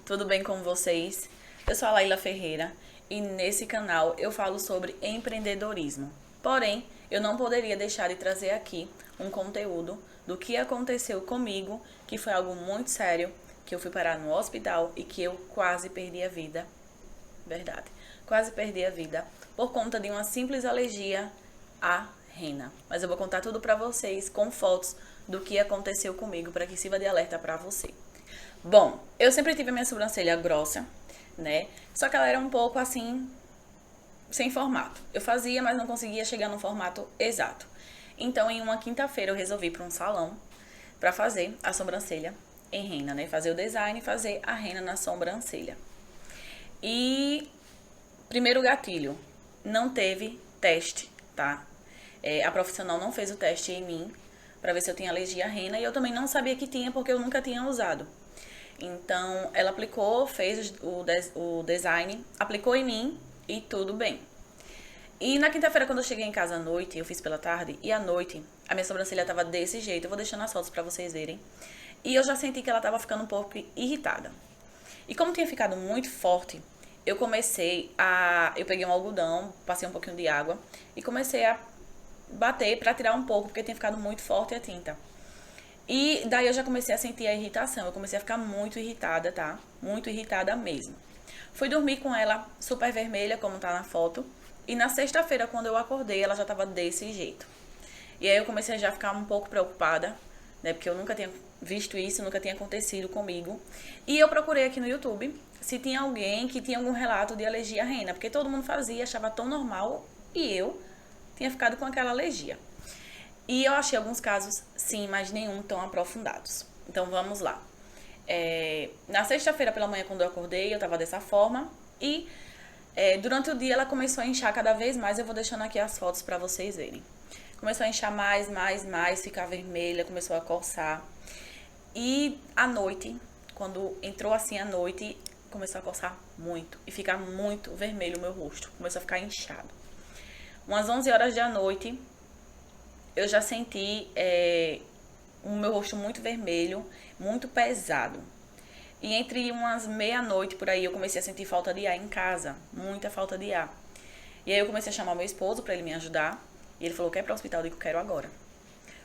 tudo bem com vocês? Eu sou a Laila Ferreira e nesse canal eu falo sobre empreendedorismo. Porém, eu não poderia deixar de trazer aqui um conteúdo do que aconteceu comigo, que foi algo muito sério, que eu fui parar no hospital e que eu quase perdi a vida. Verdade, quase perdi a vida por conta de uma simples alergia à rena. Mas eu vou contar tudo pra vocês com fotos do que aconteceu comigo para que sirva de alerta pra você. Bom, eu sempre tive a minha sobrancelha grossa, né? Só que ela era um pouco assim, sem formato. Eu fazia, mas não conseguia chegar no formato exato. Então, em uma quinta-feira, eu resolvi ir para um salão para fazer a sobrancelha em rena, né? Fazer o design e fazer a rena na sobrancelha. E primeiro gatilho, não teve teste, tá? A profissional não fez o teste em mim para ver se eu tinha alergia à rena e eu também não sabia que tinha porque eu nunca tinha usado. Então, ela aplicou, fez o design, aplicou em mim e tudo bem. E na quinta-feira, quando eu cheguei em casa à noite, eu fiz pela tarde, e à noite a minha sobrancelha tava desse jeito. Eu vou deixando as fotos pra vocês verem. E eu já senti que ela tava ficando um pouco irritada. E como tinha ficado muito forte, eu peguei um algodão, passei um pouquinho de água e comecei a bater pra tirar um pouco, porque tinha ficado muito forte a tinta. E daí eu já comecei a sentir a irritação, eu comecei a ficar muito irritada, tá? Muito irritada mesmo. Fui dormir com ela super vermelha, como tá na foto. E na sexta-feira, quando eu acordei, ela já tava desse jeito. E aí eu comecei a já ficar um pouco preocupada, né? Porque eu nunca tinha visto isso, nunca tinha acontecido comigo. E eu procurei aqui no YouTube se tinha alguém que tinha algum relato de alergia à rena. Porque todo mundo fazia, achava tão normal. E eu tinha ficado com aquela alergia. E eu achei alguns casos, sim, mas nenhum tão aprofundados. Então, vamos lá. Na sexta-feira pela manhã, quando eu acordei, eu tava dessa forma. E durante o dia, ela começou a inchar cada vez mais. Eu vou deixando aqui as fotos pra vocês verem. Começou a inchar mais, ficar vermelha, começou a coçar. E à noite, quando entrou assim à noite, começou a coçar muito. E ficar muito vermelho o meu rosto. Começou a ficar inchado. Umas 11 horas da noite, eu já senti o meu rosto muito vermelho, muito pesado. E entre umas meia-noite por aí, eu comecei a sentir falta de ar em casa, muita falta de ar. E aí eu comecei a chamar meu esposo para ele me ajudar. E ele falou, quer ir para o hospital? Eu digo, quero agora.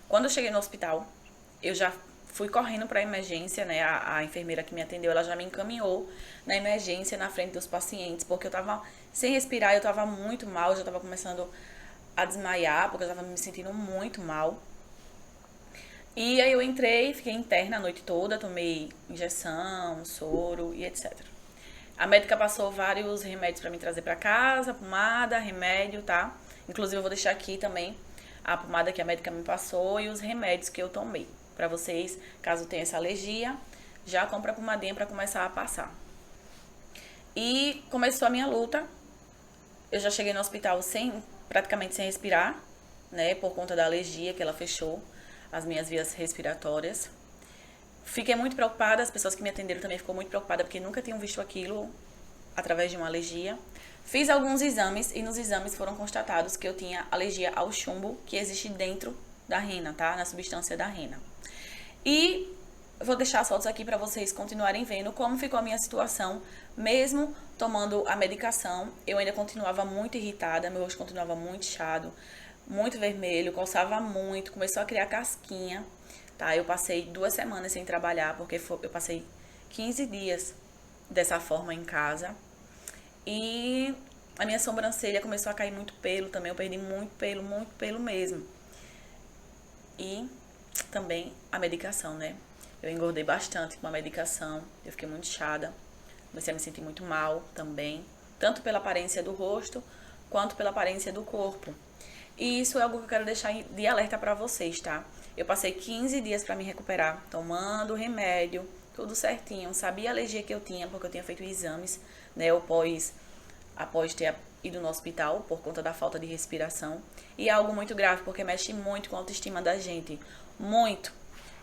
Quando eu cheguei no hospital, eu já fui correndo para a emergência, né? A enfermeira que me atendeu, ela já me encaminhou na emergência, na frente dos pacientes, porque eu tava sem respirar, eu tava muito mal, eu já tava começando a desmaiar, porque eu tava me sentindo muito mal. E aí eu entrei, fiquei interna a noite toda, tomei injeção, soro e etc. A médica passou vários remédios pra me trazer pra casa, pomada, remédio, tá? Inclusive eu vou deixar aqui também a pomada que a médica me passou e os remédios que eu tomei. Pra vocês, caso tenha essa alergia, já compra a pomadinha pra começar a passar. E começou a minha luta. Eu já cheguei no hospital praticamente sem respirar, né? Por conta da alergia que ela fechou as minhas vias respiratórias. Fiquei muito preocupada, as pessoas que me atenderam também ficou muito preocupada porque nunca tinham visto aquilo através de uma alergia. Fiz alguns exames e nos exames foram constatados que eu tinha alergia ao chumbo que existe dentro da rena, tá? Na substância da rena. E vou deixar as fotos aqui para vocês continuarem vendo como ficou a minha situação. Mesmo tomando a medicação, eu ainda continuava muito irritada, meu rosto continuava muito inchado, muito vermelho, coçava muito, começou a criar casquinha, tá? Eu passei 2 semanas sem trabalhar, porque eu passei 15 dias dessa forma em casa. E a minha sobrancelha começou a cair muito pelo também, eu perdi muito pelo mesmo. E também a medicação, né? Eu engordei bastante com a medicação, eu fiquei muito inchada, comecei a me sentir muito mal também, tanto pela aparência do rosto, quanto pela aparência do corpo. E isso é algo que eu quero deixar de alerta pra vocês, tá? Eu passei 15 dias pra me recuperar, tomando remédio, tudo certinho. Sabia a alergia que eu tinha, porque eu tinha feito exames, né? Após ter ido no hospital, por conta da falta de respiração. E é algo muito grave, porque mexe muito com a autoestima da gente. Muito.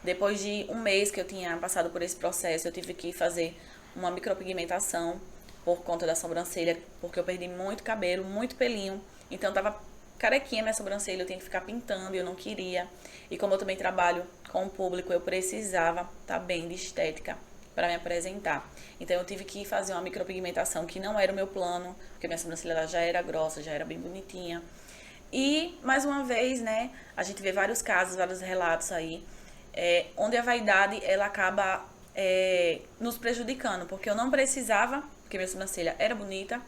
Depois de um mês que eu tinha passado por esse processo, eu tive que fazer uma micropigmentação por conta da sobrancelha, porque eu perdi muito cabelo, muito pelinho. Então tava carequinha minha sobrancelha, eu tinha que ficar pintando e eu não queria. E como eu também trabalho com o público, eu precisava estar bem de estética. para me apresentar. Então eu tive que fazer uma micropigmentação que não era o meu plano, porque minha sobrancelha já era grossa, já era bem bonitinha. E, mais uma vez, né, a gente vê vários casos, vários relatos aí, onde a vaidade, ela acaba nos prejudicando, porque eu não precisava, porque minha sobrancelha era bonita,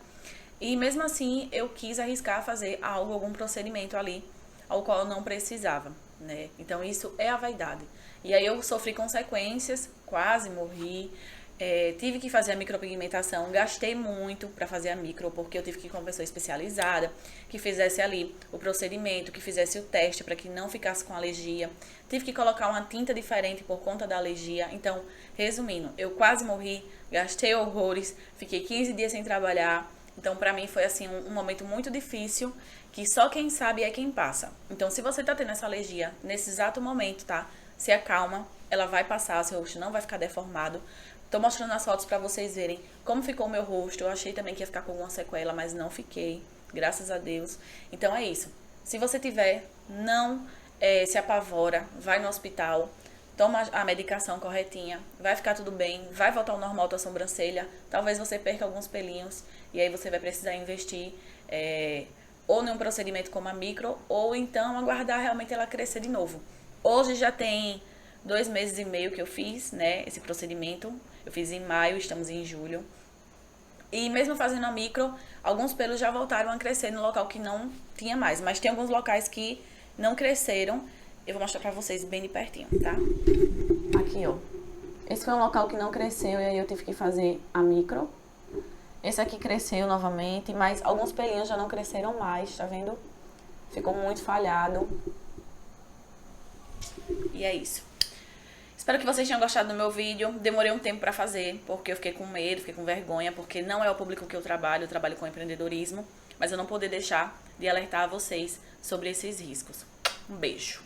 e mesmo assim eu quis arriscar fazer algo, algum procedimento ali, ao qual eu não precisava, né? Então isso é a vaidade. E aí eu sofri consequências, quase morri, tive que fazer a micropigmentação, gastei muito para fazer a micro, porque eu tive que ir com uma pessoa especializada, que fizesse ali o procedimento, que fizesse o teste para que não ficasse com alergia. Tive que colocar uma tinta diferente por conta da alergia. Então, resumindo, eu quase morri, gastei horrores, fiquei 15 dias sem trabalhar. Então, pra mim foi assim um momento muito difícil, que só quem sabe é quem passa. Então, se você tá tendo essa alergia nesse exato momento, tá? Se acalma, ela vai passar, seu rosto não vai ficar deformado. Tô mostrando as fotos pra vocês verem como ficou o meu rosto. Eu achei também que ia ficar com alguma sequela, mas não fiquei, graças a Deus. Então é isso. Se você tiver, não se apavora, vai no hospital, toma a medicação corretinha, vai ficar tudo bem, vai voltar ao normal tua sobrancelha. Talvez você perca alguns pelinhos e aí você vai precisar investir ou num procedimento como a micro, ou então aguardar realmente ela crescer de novo. Hoje já tem 2 meses e meio que eu fiz, né, esse procedimento. Eu fiz em maio, estamos em julho. E mesmo fazendo a micro, alguns pelos já voltaram a crescer no local que não tinha mais. Mas tem alguns locais que não cresceram. Eu vou mostrar pra vocês bem de pertinho, tá? Aqui, ó. Esse foi um local que não cresceu e aí eu tive que fazer a micro. Esse aqui cresceu novamente, mas alguns pelinhos já não cresceram mais, tá vendo? Ficou muito falhado. E é isso. Espero que vocês tenham gostado do meu vídeo. Demorei um tempo pra fazer, porque eu fiquei com medo, fiquei com vergonha, porque não é o público que eu trabalho com empreendedorismo, mas eu não poder deixar de alertar vocês sobre esses riscos. Um beijo!